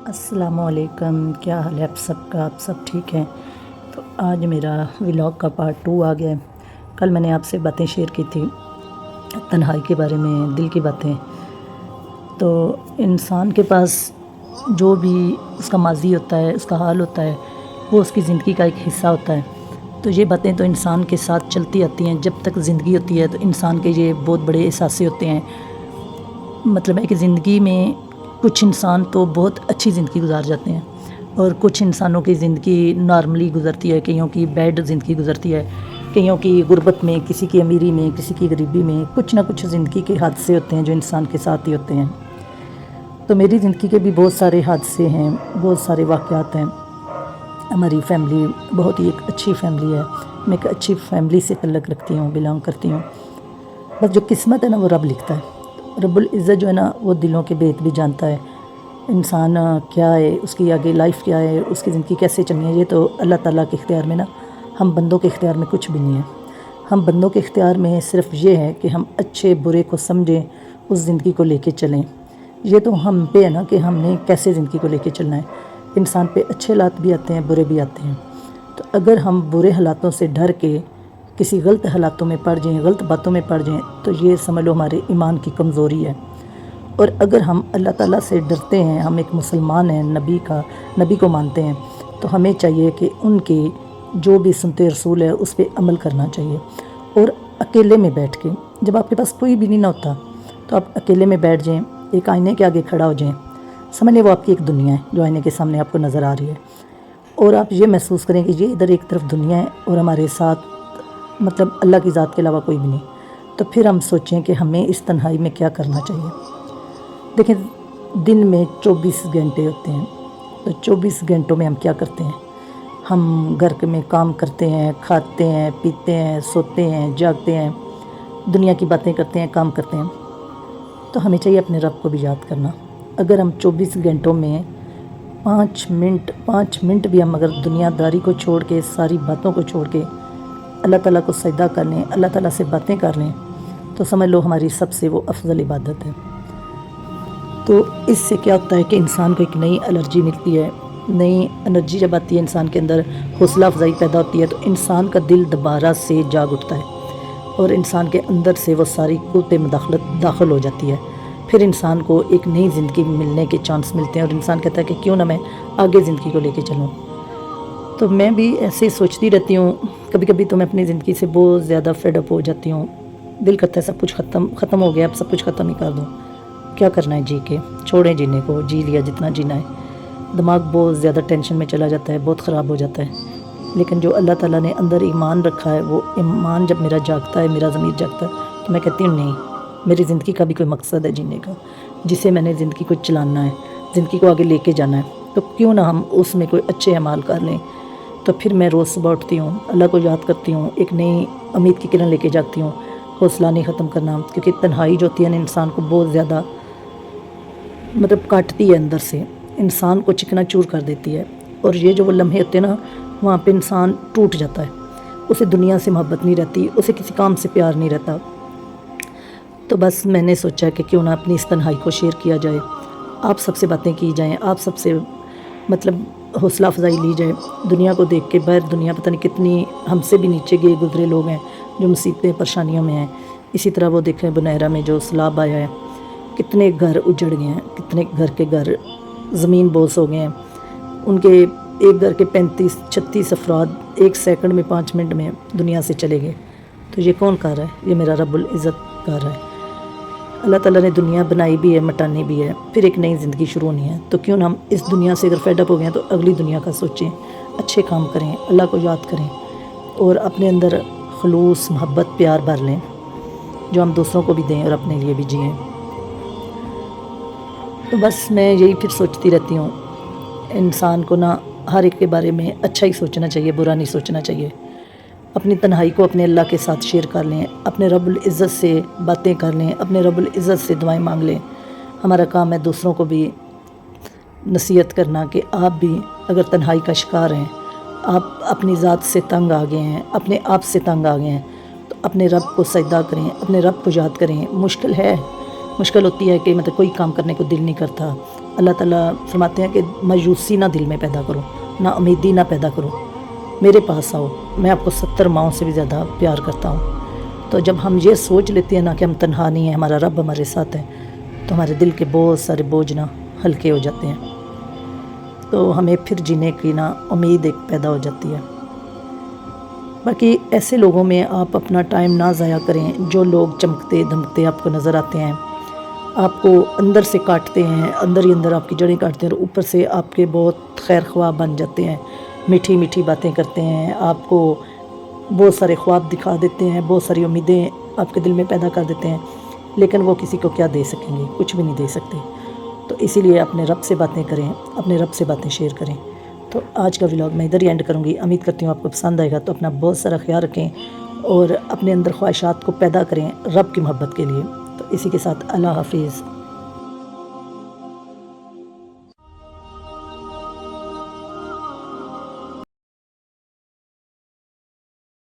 अस्सलाम वालेकुम, क्या हाल है आप सबका? आप सब ठीक हैं? तो आज मेरा व्लॉग का पार्ट 2 आ गया है। कल मैंने आपसे बातें शेयर की थी तन्हाई के बारे में, दिल की बातें। तो इंसान के पास जो भी उसका माज़ी होता है, उसका हाल होता है, वो उसकी ज़िंदगी का एक हिस्सा होता है। तो ये बातें तो इंसान के साथ चलती आती हैं जब तक ज़िंदगी होती है। तो इंसान के ये बहुत बड़े एहसास होते हैं। मतलब है कि ज़िंदगी में कुछ इंसान तो बहुत अच्छी ज़िंदगी गुजार जाते हैं और कुछ इंसानों की ज़िंदगी नॉर्मली गुज़रती है, कईयों की बैड ज़िंदगी गुज़रती है, कईयों की गुर्बत में, किसी की अमीरी में, किसी की गरीबी में। कुछ ना कुछ ज़िंदगी के हादसे होते हैं जो इंसान के साथ ही होते हैं। तो मेरी ज़िंदगी के भी बहुत सारे हादसे हैं, बहुत सारे वाक़यात हैं। हमारी फैमिली बहुत ही एक अच्छी फैमिली है। मैं एक अच्छी फैमिली से तल्लुक़ रखती हूँ, बिलोंग करती हूँ। बस जो किस्मत है ना, वो रब लिखता है। रब्बुल इज़्ज़त जो है ना, वो दिलों के भेद भी जानता है। इंसान क्या है, उसकी आगे लाइफ क्या है, उसकी ज़िंदगी कैसे चलनी है, ये तो अल्लाह ताला के इख्तियार में ना, हम बंदों के इख्तियार में कुछ भी नहीं है। हम बंदों के इख्तियार में सिर्फ़ ये है कि हम अच्छे बुरे को समझें, उस ज़िंदगी को लेके चलें। ये तो हम पे है ना कि हमने कैसे ज़िंदगी को लेके चलना है। इंसान पे अच्छे हालात भी आते हैं, बुरे भी आते हैं। तो अगर हम बुरे हालातों से डर के किसी गलत हालातों में पड़ जाएँ, गलत बातों में पड़ जाएँ, तो ये समझ लो हमारे ईमान की कमज़ोरी है। और अगर हम अल्लाह ताला से डरते हैं, हम एक मुसलमान हैं, नबी को मानते हैं, तो हमें चाहिए कि उनके जो भी सुन्नत रसूल है उस पर अमल करना चाहिए। और अकेले में बैठ के, जब आपके पास कोई भी नहीं ना होता, तो आप अकेले में बैठ जाएँ, एक आईने के आगे खड़ा हो जाएँ। समझ लें वो आपकी एक दुनिया है जो आईने के सामने आपको नज़र आ रही है, और आप ये महसूस करें कि ये इधर एक तरफ दुनिया है और हमारे साथ मतलब अल्लाह की ज़ात के अलावा कोई भी नहीं। तो फिर हम सोचें कि हमें इस तन्हाई में क्या करना चाहिए। देखें, दिन में 24 घंटे होते हैं, तो 24 घंटों में हम क्या करते हैं? हम घर में काम करते हैं, खाते हैं, पीते हैं, सोते हैं, जागते हैं, दुनिया की बातें करते हैं, काम करते हैं। तो हमें चाहिए अपने रब को भी याद करना। अगर हम 24 घंटों में 5 मिनट भी हम अगर दुनियादारी को छोड़ के, सारी बातों को छोड़ के अल्लाह ताला को सजदा कर लें, अल्लाह ताला से बातें कर लें, तो समझ लो हमारी सबसे वो अफजल इबादत है। तो इससे क्या होता है कि इंसान को एक नई एनर्जी मिलती है। नई एनर्जी जब आती है इंसान के अंदर, हौसला अफजाई पैदा होती है, तो इंसान का दिल दोबारा से जाग उठता है और इंसान के अंदर से वो सारी कुव्वत मुदाखलत दाखिल हो जाती है। फिर इंसान को एक नई ज़िंदगी मिलने के चांस मिलते हैं और इंसान कहता है कि क्यों ना मैं आगे ज़िंदगी को लेके चलूँ। तो मैं भी ऐसे ही सोचती रहती हूँ। कभी कभी तो मैं अपनी ज़िंदगी से बहुत ज़्यादा फेड अप हो जाती हूँ। दिल करता है सब कुछ ख़त्म हो गया, अब सब कुछ ख़त्म ही कर दूँ। क्या करना है जी के, छोड़ें जीने को, जी लिया जितना जीना है। दिमाग बहुत ज़्यादा टेंशन में चला जाता है, बहुत ख़राब हो जाता है। लेकिन जो अल्लाह ताला ने अंदर ईमान रखा है, वो ईमान जब मेरा जागता है, मेरा ज़मीर जागता है, तो मैं कहती हूँ नहीं, मेरी ज़िंदगी का भी कोई मकसद है जीने का, जिसे मैंने ज़िंदगी को चलाना है, ज़िंदगी को आगे लेके जाना है। तो क्यों ना हम उसमें कोई अच्छे अमाल कर लें। तो फिर मैं रोज़ सुबह उठती हूँ, अल्लाह को याद करती हूँ, एक नई उम्मीद की किरण लेके जागती हूँ। हौसला नहीं ख़त्म करना, क्योंकि तन्हाई जो होती है ना, इंसान को बहुत ज़्यादा मतलब काटती है, अंदर से इंसान को चिकनाचूर कर देती है। और ये जो वो लम्हे होते हैं ना, वहाँ पे इंसान टूट जाता है, उसे दुनिया से मोहब्बत नहीं रहती, उसे किसी काम से प्यार नहीं रहता। तो बस मैंने सोचा कि क्यों ना अपनी इस तन्हाई को शेयर किया जाए, आप सबसे बातें की जाएँ, आप सबसे मतलब हौसला अफजाई ली जाए। दुनिया को देख के, बाहर दुनिया पता नहीं कितनी हमसे भी नीचे गए गुजरे लोग हैं जो मुसीबतें परेशानियों में हैं। इसी तरह वो देखें बुनैरा में जो सैलाब आया है, कितने घर उजड़ गए हैं, कितने घर के घर ज़मीन बोस हो गए हैं। उनके एक घर के 35-36 अफराद 1 सेकंड में, 5 मिनट में दुनिया से चले गए। तो ये कौन कर रहा है? ये मेरा रब्बुल इज़्ज़त कर रहा है। अल्लाह ताला ने दुनिया बनाई भी है, मिटानी भी है, फिर एक नई ज़िंदगी शुरू होनी है। तो क्यों ना हम इस दुनिया से अगर फेड अप हो गए हैं, तो अगली दुनिया का सोचें, अच्छे काम करें, अल्लाह को याद करें और अपने अंदर खलूस, मोहब्बत, प्यार भर लें, जो हम दूसरों को भी दें और अपने लिए भी जिएँ। तो बस मैं यही फिर सोचती रहती हूँ, इंसान को ना हर एक के बारे में अच्छा ही सोचना चाहिए, बुरा नहीं सोचना चाहिए। अपनी तन्हाई को अपने अल्लाह के साथ शेयर कर लें, अपने रब्बुल इज़्ज़त से बातें कर लें, अपने रब्बुल इज़्ज़त से दुआएं मांग लें। हमारा काम है दूसरों को भी नसीहत करना कि आप भी अगर तन्हाई का शिकार हैं, आप अपनी ज़ात से तंग आ गए हैं, अपने आप से तंग आ गए हैं, तो अपने रब को सजदा करें, अपने रब को याद करें। मुश्किल है, مشکل ہوتی ہے کہ مطلب کوئی کام کرنے کو دل نہیں کرتا. اللہ تعالیٰ فرماتے ہیں کہ مایوسی نہ دل میں پیدا کرو، نہ امیدی نہ پیدا کرو، میرے پاس آؤ، میں آپ کو 70 ماؤں سے بھی زیادہ پیار کرتا ہوں. تو جب ہم یہ سوچ لیتے ہیں نا کہ ہم تنہا نہیں ہیں، ہمارا رب ہمارے ساتھ ہے، تو ہمارے دل کے بہت سارے بوجھ نا ہلکے ہو جاتے ہیں. تو ہمیں پھر جینے کی نا امید ایک پیدا ہو جاتی ہے. باقی ایسے لوگوں میں آپ اپنا ٹائم نہ ضائع کریں جو لوگ چمکتے دھمکتے آپ کو نظر آتے ہیں، آپ کو اندر سے کاٹتے ہیں، اندر ہی اندر آپ کی جڑیں کاٹتے ہیں، اور اوپر سے آپ کے بہت خیر خواہ بن جاتے ہیں، میٹھی میٹھی باتیں کرتے ہیں، آپ کو بہت سارے خواب دکھا دیتے ہیں، بہت ساری امیدیں آپ کے دل میں پیدا کر دیتے ہیں، لیکن وہ کسی کو کیا دے سکیں گے؟ کچھ بھی نہیں دے سکتے. تو اسی لیے اپنے رب سے باتیں کریں، اپنے رب سے باتیں شیئر کریں. تو آج کا ولاگ میں ادھر ہی اینڈ کروں گی. امید کرتی ہوں آپ کو پسند آئے گا. تو اپنا بہت سارا خیال رکھیں اور اپنے اندر خواہشات کو پیدا کریں رب کی محبت کے لیے. تو اسی کے ساتھ اللہ حافظ.